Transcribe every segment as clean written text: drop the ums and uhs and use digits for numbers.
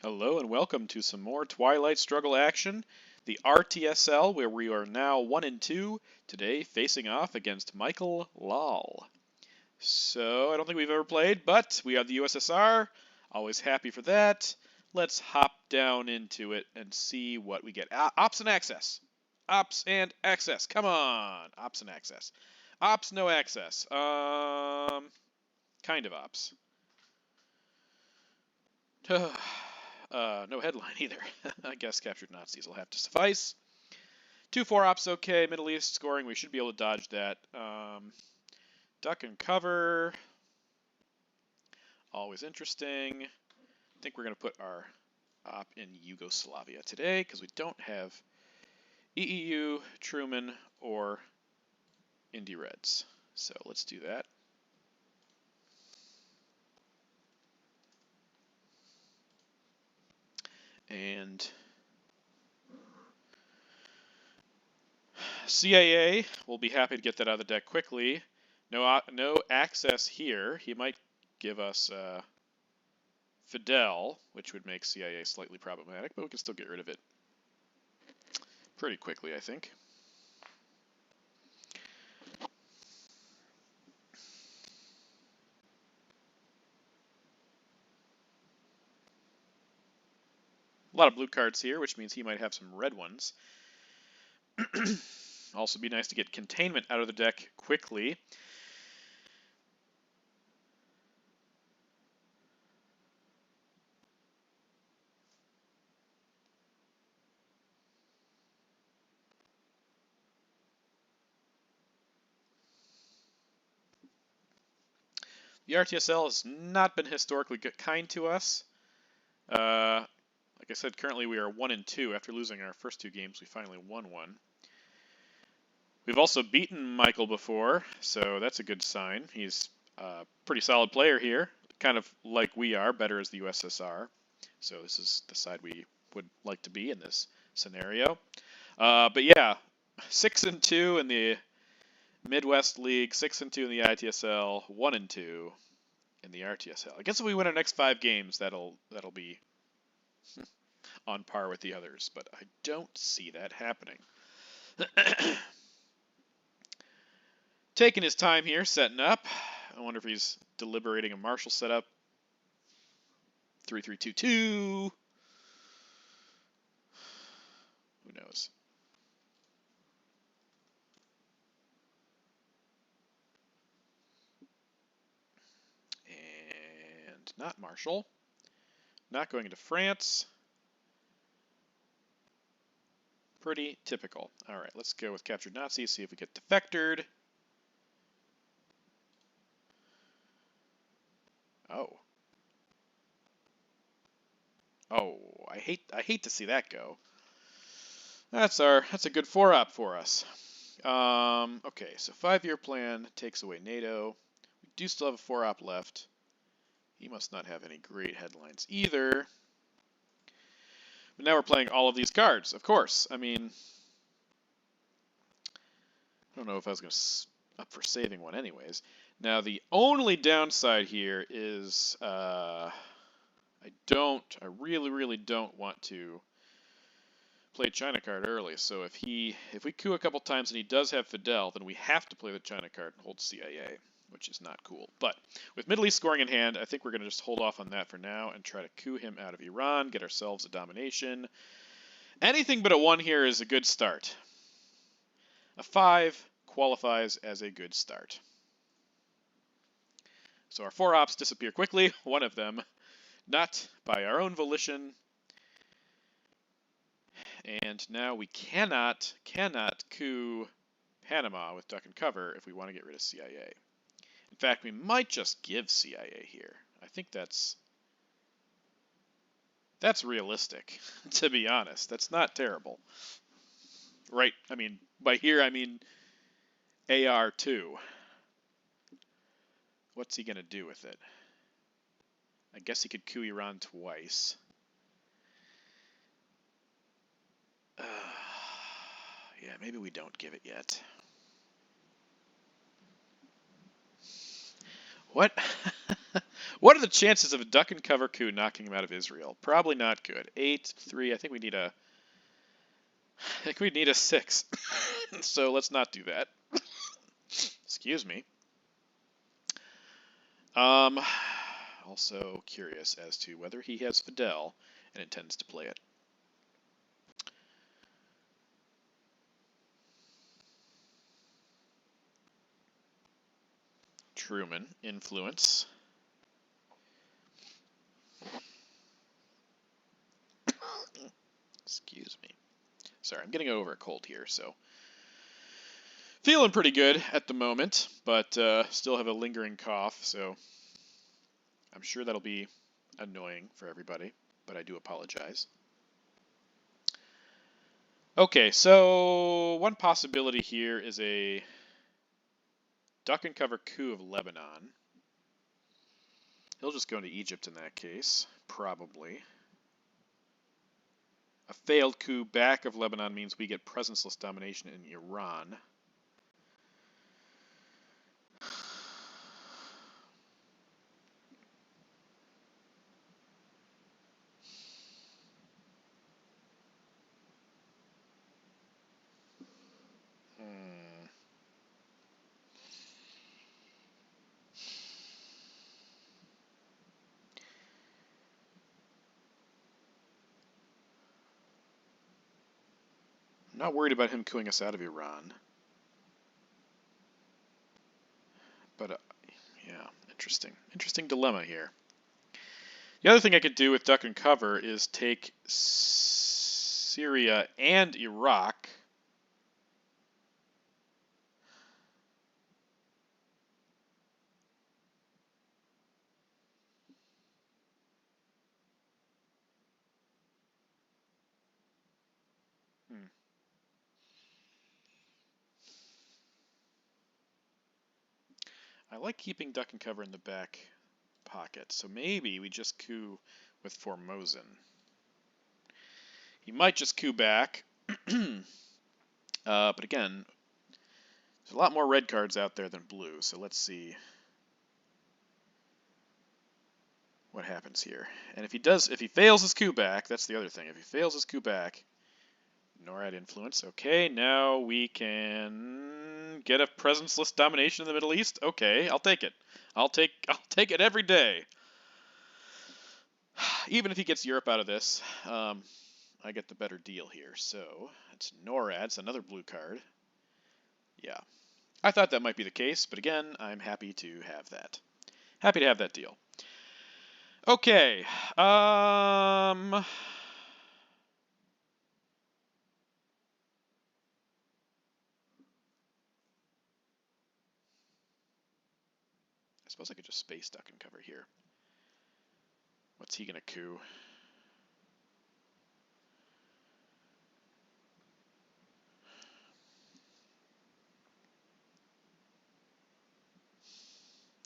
Hello and welcome to some more Twilight struggle action, the RTSL, where we are now 1-2, today facing off against Michael Lahl. So, I don't think we've ever played, but we have the USSR, always happy for that. Let's hop down into it and see what we get. Ops and access. Ops and access. Come on. Ops and access. Ops, no access. Kind of ops. No headline either. I guess captured Nazis will have to suffice. 2-4 ops okay. Middle East scoring, we should be able to dodge that. Duck and cover. Always interesting. I think we're going to put our op in Yugoslavia today because we don't have EEU, Truman, or Indy Reds. So let's do that. And CIA, we'll be happy to get that out of the deck quickly. No access here. He might give us Fidel, which would make CIA slightly problematic, but we can still get rid of it pretty quickly, I think. A lot of blue cards here, which means he might have some red ones. Also be nice to get containment out of the deck quickly. The RTSL has not been historically kind to us. Like I said, currently we are 1-2. After losing our first two games, we finally won one. We've also beaten Michael before, so that's a good sign. He's a pretty solid player here, kind of like we are, better as the USSR. So this is the side we would like to be in this scenario. But yeah, 6-2 in the Midwest League, 6-2 in the ITSL, 1-2 in the RTSL. I guess if we win our next 5 games, that'll be on par with the others, but I don't see that happening. Taking his time here, setting up. I wonder if he's deliberating a Marshall setup. 3-3-2-2. Who knows? And not Marshall. Not going into France. Pretty typical. All right, let's go with captured Nazis, see if we get defectored. Oh, I hate to see that go. That's a good 4-op for us. Okay, so 5-year plan takes away NATO. We do still have a 4-op left. He must not have any great headlines either. But now we're playing all of these cards, of course. I mean, I don't know if I was going to up for saving one anyways. Now the only downside here is I really don't want to play China card early. So if we coup a couple times and he does have Fidel, then we have to play the China card and hold CIA, which is not cool. But with Middle East scoring in hand, I think we're going to just hold off on that for now and try to coup him out of Iran, get ourselves a domination. Anything but a 1 here is a good start. A 5 qualifies as a good start. So our 4 ops disappear quickly, one of them not by our own volition. And now we cannot coup Panama with duck and cover if we want to get rid of CIA. In fact, we might just give CIA here. I think that's realistic, to be honest. That's not terrible. Right? I mean, by here I mean AR2. What's he going to do with it? I guess he could coup Iran twice. Yeah, maybe we don't give it yet. What? What are the chances of a duck and cover coup knocking him out of Israel? Probably not good. 8-3. I think we need a 6. So let's not do that. Excuse me. Also curious as to whether he has Fidel and intends to play it. Truman, influence. Excuse me. Sorry, I'm getting over a cold here, so feeling pretty good at the moment, but still have a lingering cough, so I'm sure that'll be annoying for everybody, but I do apologize. Okay, so one possibility here is a duck and cover coup of Lebanon. He'll just go into Egypt in that case, probably. A failed coup back of Lebanon means we get presenceless domination in Iran. I'm not worried about him cooing us out of Iran. But, yeah, interesting. Interesting dilemma here. The other thing I could do with duck and cover is take Syria and Iraq. I like keeping duck and cover in the back pocket, so maybe we just coup with Formosan. He might just coup back, but again, there's a lot more red cards out there than blue, so let's see what happens here. And if he fails his coup back, that's the other thing. If he fails his coup back, NORAD influence. Okay, now we can get a presenceless domination in the Middle East. Okay, I'll take it. I'll take it every day. Even if he gets Europe out of this, I get the better deal here. So it's NORAD. It's another blue card. Yeah, I thought that might be the case, but again, I'm happy to have that. Happy to have that deal. Okay. I suppose I could just space duck and cover here. What's he gonna coup?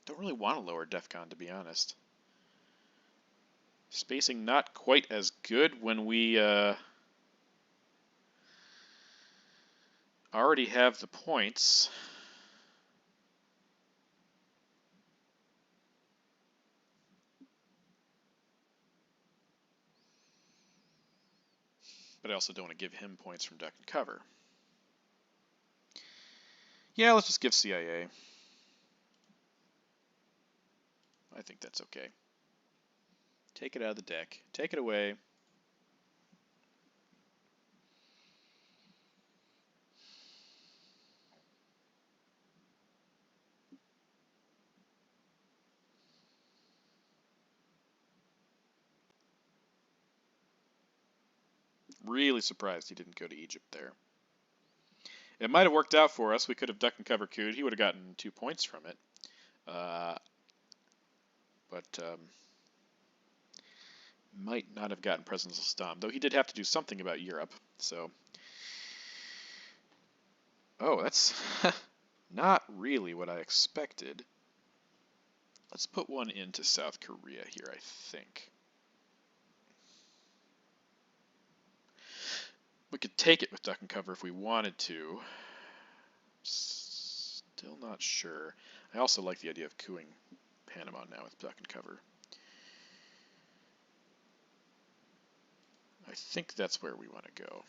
Don't really want to lower DEFCON, to be honest. Spacing not quite as good when we already have the points. But I also don't want to give him points from duck and cover. Yeah, let's just give CIA. I think that's okay. Take it out of the deck. Take it away. Really surprised he didn't go to Egypt there. It might have worked out for us. We could have duck and cover couped. He would have gotten 2 points from it. But might not have gotten presenceless dom, though he did have to do something about Europe. So, oh, that's not really what I expected. Let's put one into South Korea here, I think. We could take it with duck and cover if we wanted to. Still not sure. I also like the idea of cooing Panama now with duck and cover. I think that's where we want to go.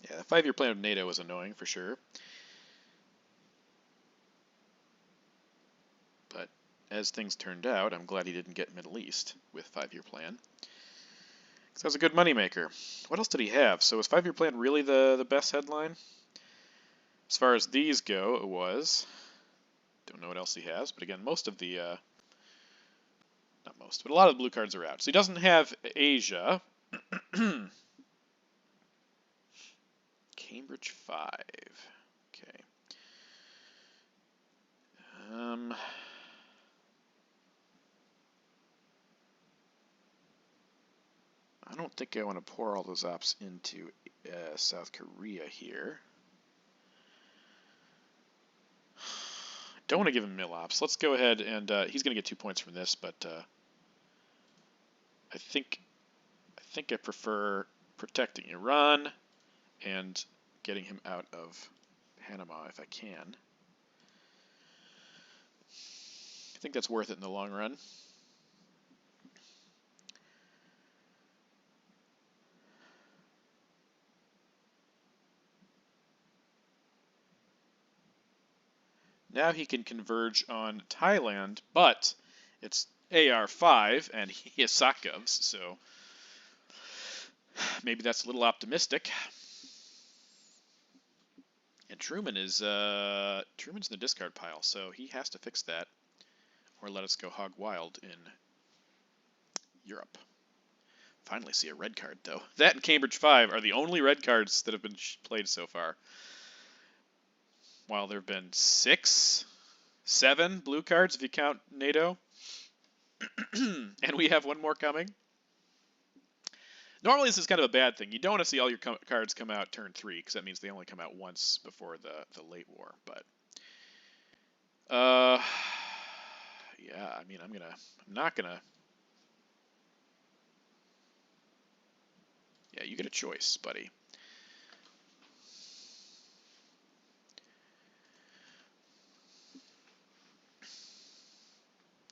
Yeah, the 5-year plan of NATO was annoying for sure. But as things turned out, I'm glad he didn't get Middle East with 5-year plan. Because that was a good moneymaker. What else did he have? So was 5-year plan really the best headline? As far as these go, it was. Don't know what else he has, but again, most of the, not most, but a lot of the blue cards are out. So he doesn't have Asia. Cambridge 5. Okay. I don't think I want to pour all those ops into South Korea here. Don't want to give him mil ops. Let's go ahead and he's going to get 2 points from this, but I think I prefer protecting Iran and getting him out of Panama if I can. I think that's worth it in the long run. Now he can converge on Thailand, but it's AR5 and he has SOCGovs, so maybe that's a little optimistic. And Truman is Truman's in the discard pile, so he has to fix that or let us go hog wild in Europe. Finally see a red card, though. That and Cambridge 5 are the only red cards that have been played so far. While there have been 6, 7 blue cards if you count NATO. And we have one more coming. Normally this is kind of a bad thing. You don't want to see all your cards come out turn 3, because that means they only come out once before the late war. But yeah, I mean I'm not gonna. Yeah, you get a choice, buddy.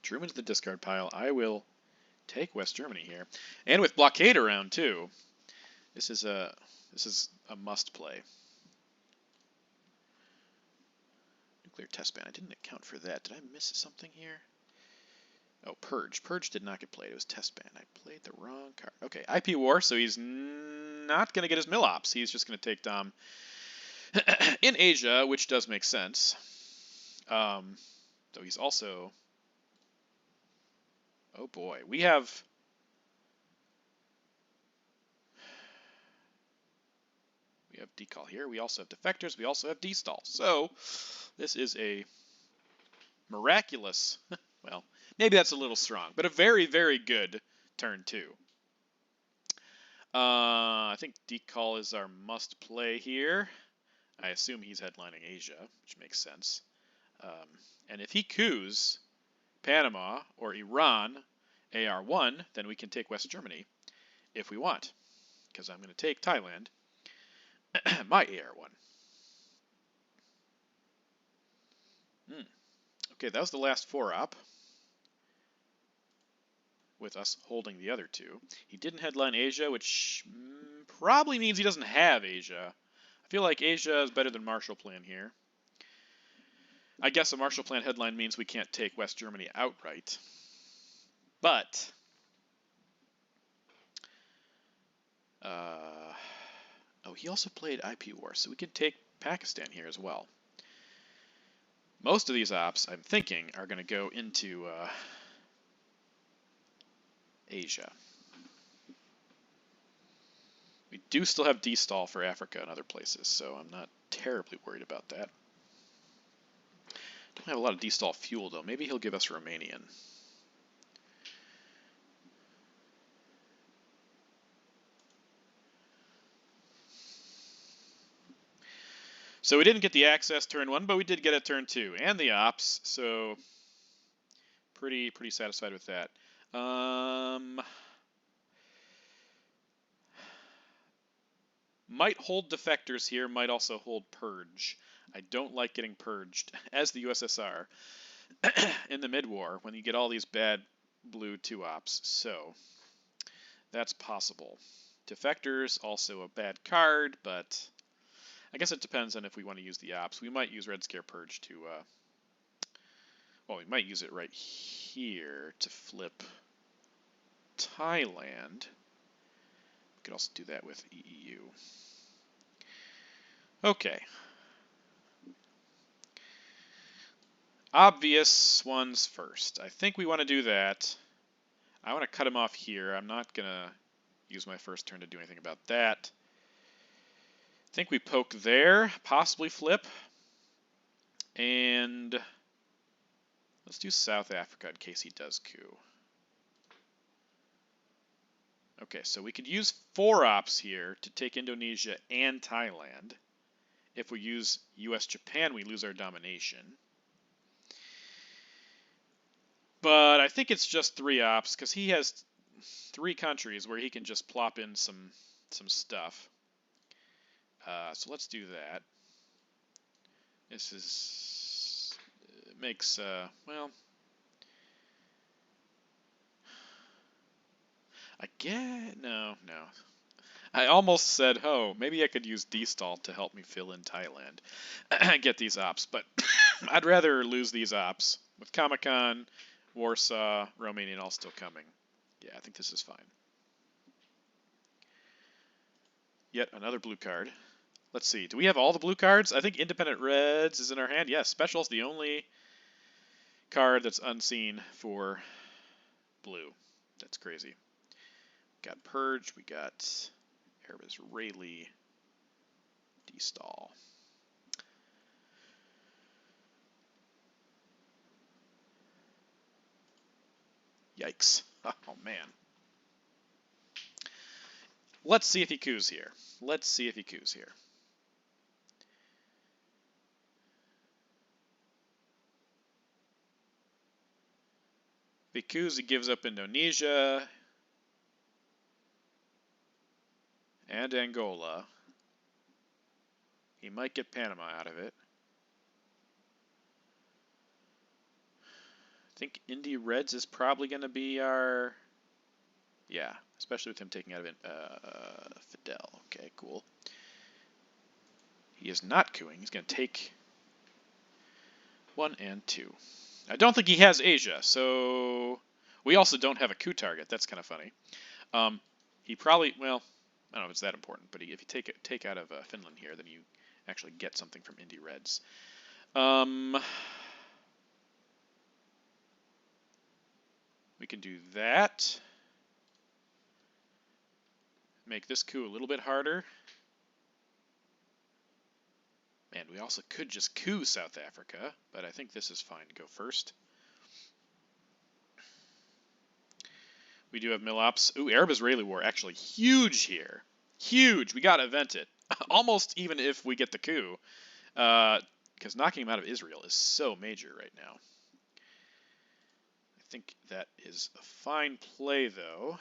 Truman's the discard pile. I will take West Germany here, and with blockade around too. This is a must play. Nuclear test ban. I didn't account for that. Did I miss something here? Oh, Purge. Purge did not get played. It was test ban. I played the wrong card. Okay, IP war. So he's not going to get his mill ops. He's just going to take Dom in Asia, which does make sense. Though he's also. Oh boy, we have. We have decal here. We also have defectors. We also have destall. So this is a miraculous. Well, maybe that's a little strong, but a very, very good turn 2. I think decal is our must play here. I assume he's headlining Asia, which makes sense. And if he coups Panama or Iran AR1, then we can take West Germany if we want, because I'm going to take Thailand, my AR1. Okay, that was the last 4 op, with us holding the other 2. He didn't headline Asia, which probably means he doesn't have Asia. I feel like Asia is better than Marshall Plan here. I guess a Marshall Plan headline means we can't take West Germany outright. But oh, he also played IP war, so we could take Pakistan here as well. Most of these ops, I'm thinking, are going to go into Asia. We do still have destall for Africa and other places, so I'm not terribly worried about that. Don't have a lot of destall fuel, though. Maybe he'll give us Romanian. So we didn't get the access turn 1, but we did get it turn 2, and the ops, so pretty satisfied with that. Might hold defectors here, might also hold purge. I don't like getting purged as the USSR in the mid-war when you get all these bad blue 2-ops. So that's possible. Defectors, also a bad card, but I guess it depends on if we want to use the ops. We might use Red Scare Purge to, well, we might use it right here to flip Thailand. We could also do that with EEU. Okay. Obvious ones first. I think we want to do that. I want to cut him off here. I'm not going to use my first turn to do anything about that. I think we poke there, possibly flip. And let's do South Africa in case he does coup. Okay, so we could use 4 ops here to take Indonesia and Thailand. If we use US-Japan, we lose our domination. But I think it's just 3 ops because he has 3 countries where he can just plop in some stuff. So let's do that. This is makes well. I get no. I almost said, oh, maybe I could use D-stall to help me fill in Thailand, get these ops, but I'd rather lose these ops with Comic-Con, Warsaw, Romanian all still coming. Yeah, I think this is fine. Yet another blue card. Let's see. Do we have all the blue cards? I think Independent Reds is in our hand. Yes, Special is the only card that's unseen for blue. That's crazy. Got Purge. We got Erebus Rayleigh. D-stall. Yikes. Oh, man. Let's see if he coups here. Let's see if he coups here. If he coups, he gives up Indonesia and Angola. He might get Panama out of it. I think Indy Reds is probably going to be our... Yeah, especially with him taking out of it. Fidel. Okay, cool. He is not cooing. He's going to take 1 and 2. I don't think he has Asia, so we also don't have a coup target. That's kind of funny. He probably, well, I don't know if it's that important, but if you take out of Finland here, then you actually get something from Indy Reds. We can do that. Make this coup a little bit harder. Man, we also could just coup South Africa, but I think this is fine to go first. We do have Milops. Ooh, Arab-Israeli War, actually huge here. Huge. We got to event it. Almost even if we get the coup. Because knocking him out of Israel is so major right now. I think that is a fine play, though.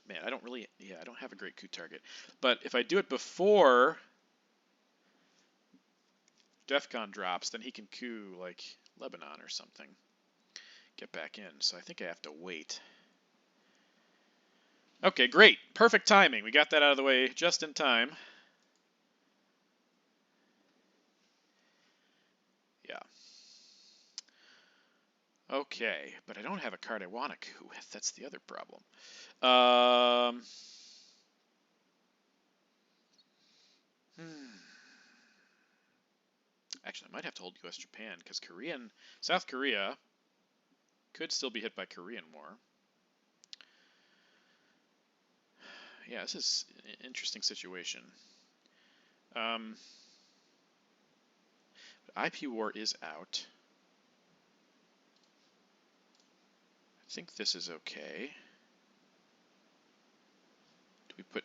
Man, I don't really, yeah, I don't have a great coup target. But if I do it before DEFCON drops, then he can coup, like, Lebanon or something. Get back in. So I think I have to wait. Okay, great. Perfect timing. We got that out of the way just in time. Yeah. Okay, but I don't have a card I want to coup with. That's the other problem. Actually, I might have to hold US-Japan, because South Korea could still be hit by Korean War. Yeah, this is an interesting situation. IP War is out. I think this is okay. Do we put...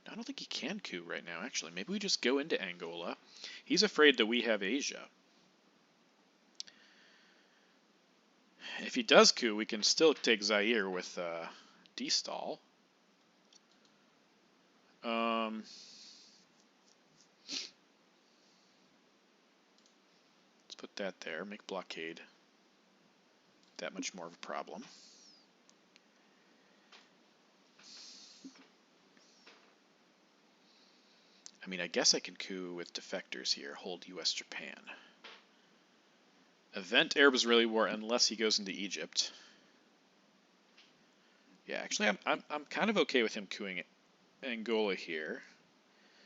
I don't think he can coup right now, actually. Maybe we just go into Angola. He's afraid that we have Asia. if he does coup, we can still take Zaire with D-stall. Let's put that there, make blockade that much more of a problem. I mean, I guess I can coup with defectors here, hold US Japan. Event Arab-Israeli war unless he goes into Egypt. Yeah, actually I'm kind of okay with him coupping Angola here.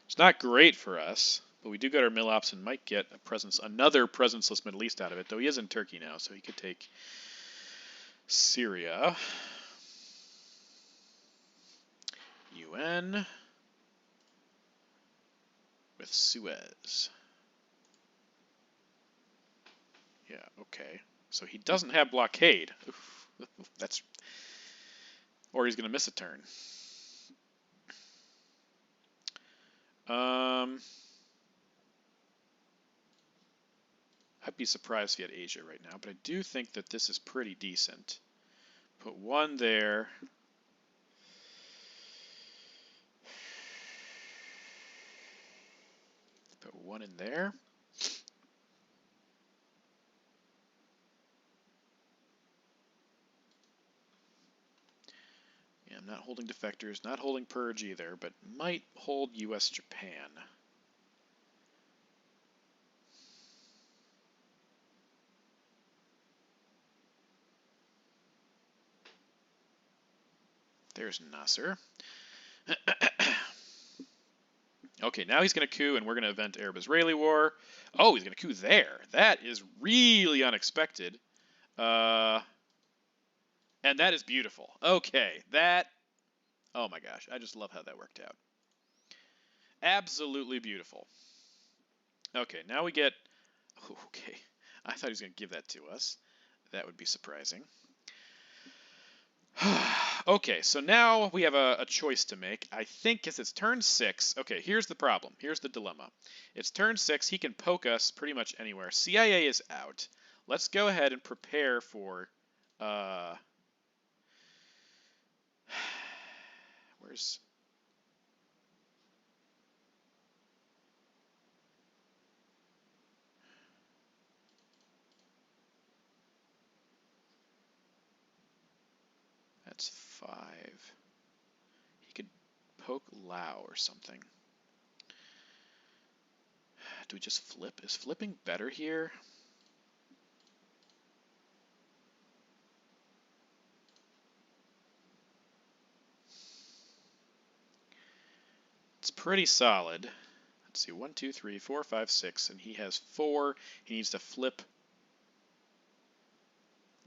It's not great for us, but we do get our Milops and might get a presence, another presenceless Middle East out of it, though he is in Turkey now, so he could take Syria. UN with Suez. Yeah, okay. So he doesn't have blockade. Oof, that's, or he's going to miss a turn. I'd be surprised if he had Asia right now, but I do think that this is pretty decent. Put one there. Put one in there. Yeah, I'm not holding defectors, not holding purge either, but might hold US Japan. There's Nasser. Okay, now he's going to coup, and we're going to event Arab-Israeli war. Oh, he's going to coup there. That is really unexpected. And that is beautiful. Okay, that... Oh my gosh, I just love how that worked out. Absolutely beautiful. Okay, now we get... Okay, I thought he was going to give that to us. That would be surprising. Okay, so now we have a choice to make. I think it's turn 6. Okay, here's the problem. Here's the dilemma. It's turn 6. He can poke us pretty much anywhere. CIA is out. Let's go ahead and prepare for... Where's... That's 5. He could poke Laos or something. Do we just flip? Is flipping better here? It's pretty solid. Let's see, 1, 2, 3, 4, 5, 6, and he has 4. He needs to flip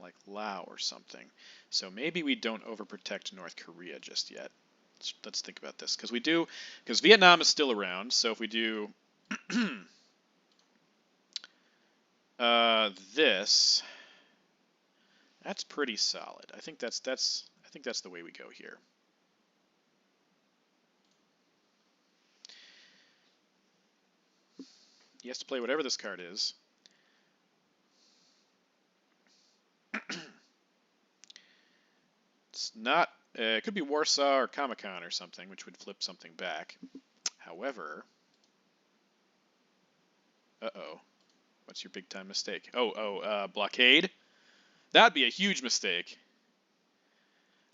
like Laos or something. So maybe we don't overprotect North Korea just yet. Let's think about this, because Vietnam is still around. So if we do this, that's pretty solid. I think that's the way we go here. He has to play whatever this card is. It's not. It could be Warsaw or Comic-Con or something, which would flip something back. However, what's your big time mistake? Blockade. That'd be a huge mistake.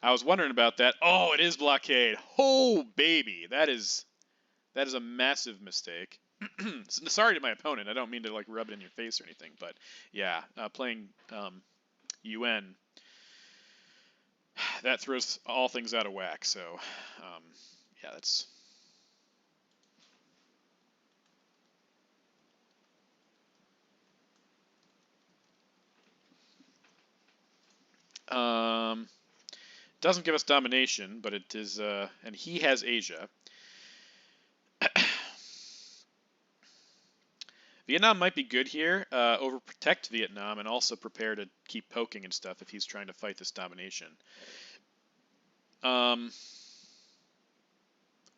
I was wondering about that. Oh, it is blockade. Oh, baby, that is a massive mistake. Sorry to my opponent. I don't mean to like rub it in your face or anything, but yeah, playing UN, that throws all things out of whack. So yeah, that's. Doesn't give us domination, but it is, and he has Asia. Vietnam might be good here. Overprotect Vietnam and also prepare to keep poking and stuff if he's trying to fight this domination.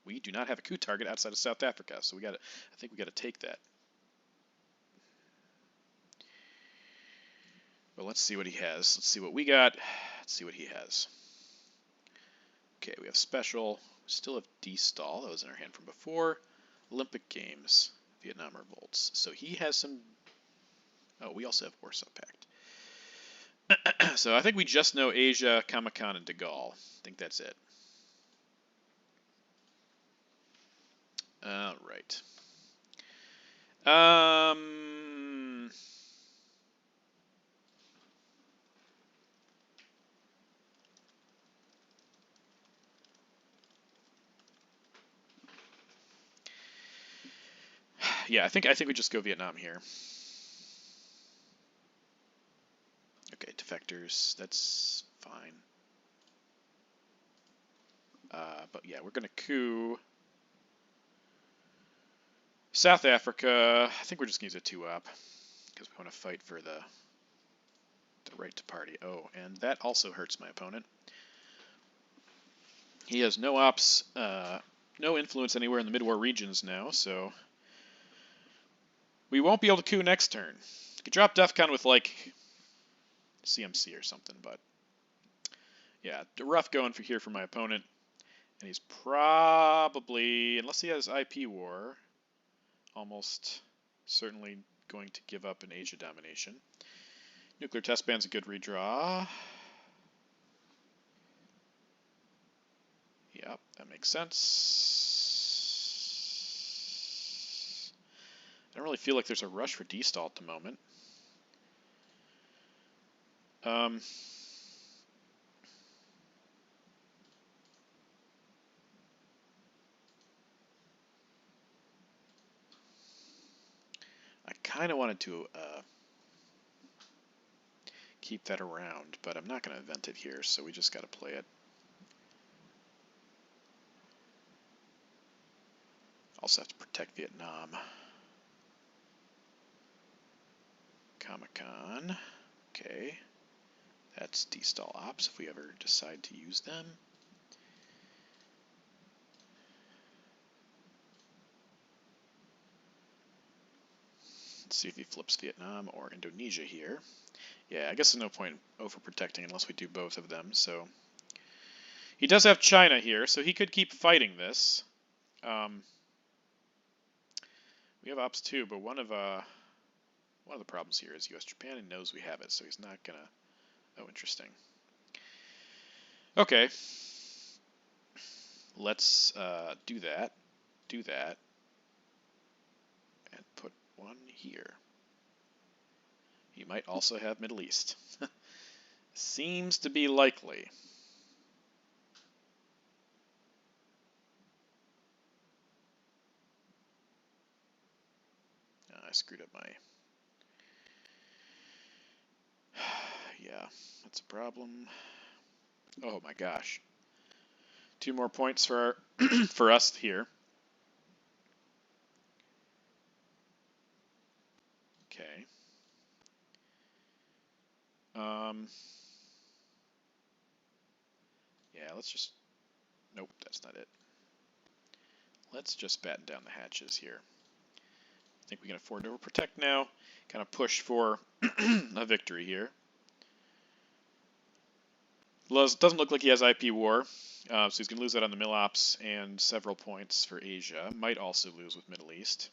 We do not have a coup target outside of South Africa, so I think we got to take that. But let's see what he has. Let's see what we got. Let's see what he has. Okay, we have special. Still have D-Stall. That was in our hand from before. Olympic Games. Vietnam Revolts. So he has some... Oh, we also have Warsaw Pact. So I think we just know Asia, Kamakan, and de Gaulle. I think that's it. All right. Yeah, I think we just go Vietnam here. Okay, defectors, that's fine. But yeah, we're gonna coup South Africa. I think we're just gonna use a 2-op because we want to fight for the right to party. Oh, and that also hurts my opponent. He has no ops, no influence anywhere in the mid-war regions now, so we won't be able to coup next turn. You could drop DEFCON with, like, CMC or something, but yeah, rough going for here for my opponent. And he's probably, unless he has IP war, almost certainly going to give up an Asia domination. Nuclear test ban's a good redraw. Yep, that makes sense. I don't really feel like there's a rush for D-Stall at the moment. I kind of wanted to keep that around, but I'm not going to event it here, so we just got to play it. Also have to protect Vietnam. Kamakan. Okay. That's D-Stall ops if we ever decide to use them. Let's see if he flips Vietnam or Indonesia here. Yeah, I guess there's no point overprotecting unless we do both of them, so... He does have China here, so he could keep fighting this. We have ops too, but one of the problems here is U.S.-Japan and knows we have it, so he's not gonna... Oh, interesting. Okay. Let's do that, and put one here. He might also have Middle East. Seems to be likely. I screwed up my... Yeah, that's a problem. Oh my gosh. 2 more points for our for us here. Okay. Yeah, let's just... Nope, that's not it. Let's just batten down the hatches here. I think we can afford to overprotect now. Kind of push for a victory here. Doesn't look like he has IP war, so he's going to lose that on the Mill Ops and several points for Asia. Might also lose with Middle East.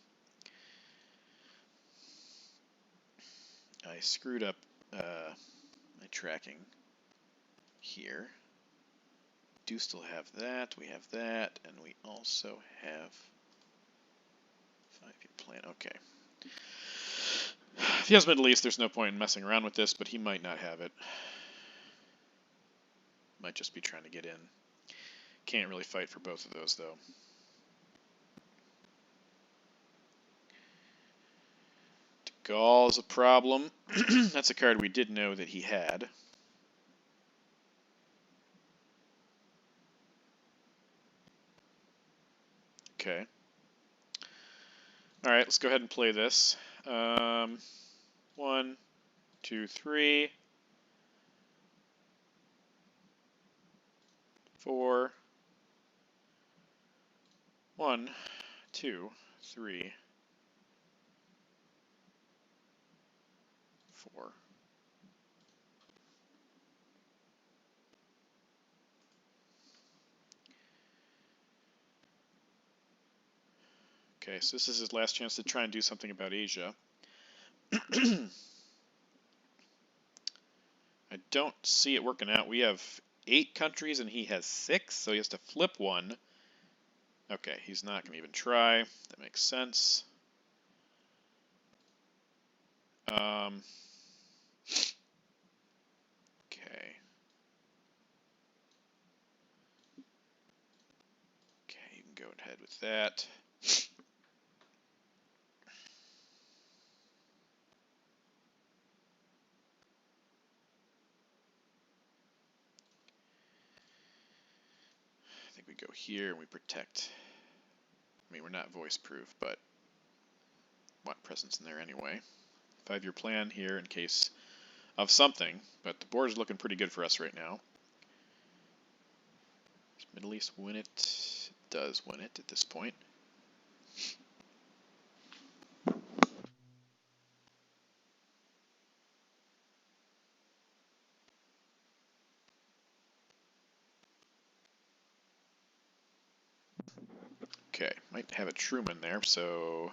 I screwed up my tracking here. Do still have that, we have that, and we also have 5-year plan. Okay. If he has Middle East, there's no point in messing around with this, but he might not have it. Might just be trying to get in. Can't really fight for both of those, though. De Gaulle is a problem. That's a card we did know that he had. Okay. Alright, let's go ahead and play this. 1, 2, 3, 4. 1, 2, 3, 4. Okay, so this is his last chance to try and do something about Asia. I don't see it working out. We have 8 countries and he has 6, so he has to flip one. Okay, he's not going to even try. That makes sense. Okay. Okay, you can go ahead with that. I think we go here and we protect. I mean, we're not voice proof, but want presence in there anyway. 5-year plan here in case of something, but the board is looking pretty good for us right now. Does Middle East win it? It does win it at this point. Okay, might have a Truman there, so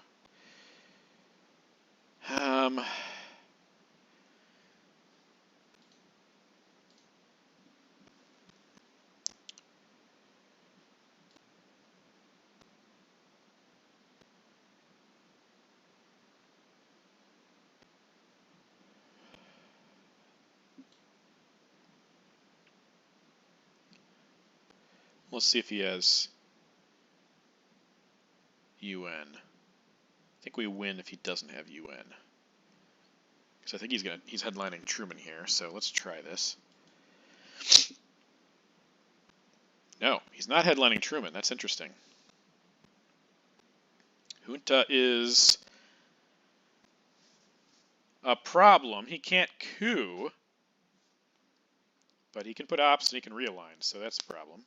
let's see if he has UN. I think we win if he doesn't have UN. Because I think he's headlining Truman here, so let's try this. No, he's not headlining Truman. That's interesting. Junta is a problem. He can't coup, but he can put ops and he can realign, so that's a problem.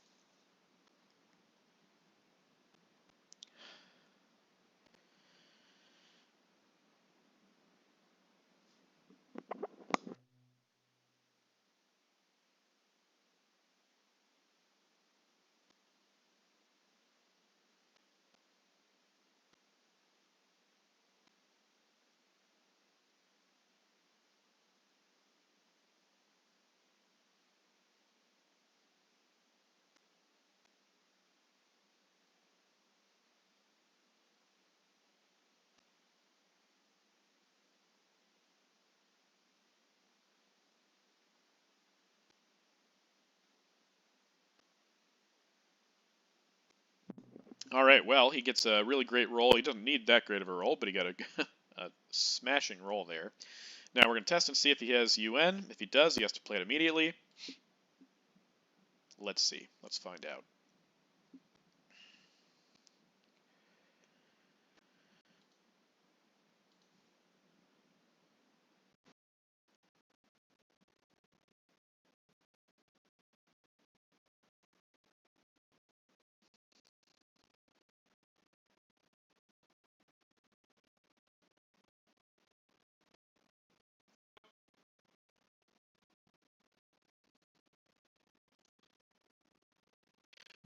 All right, well, he gets a really great roll. He doesn't need that great of a roll, but he got a smashing roll there. Now we're going to test and see if he has UN. If he does, he has to play it immediately. Let's see. Let's find out.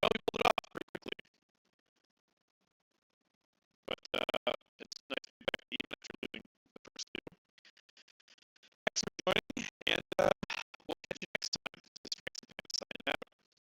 Well, we pulled it off.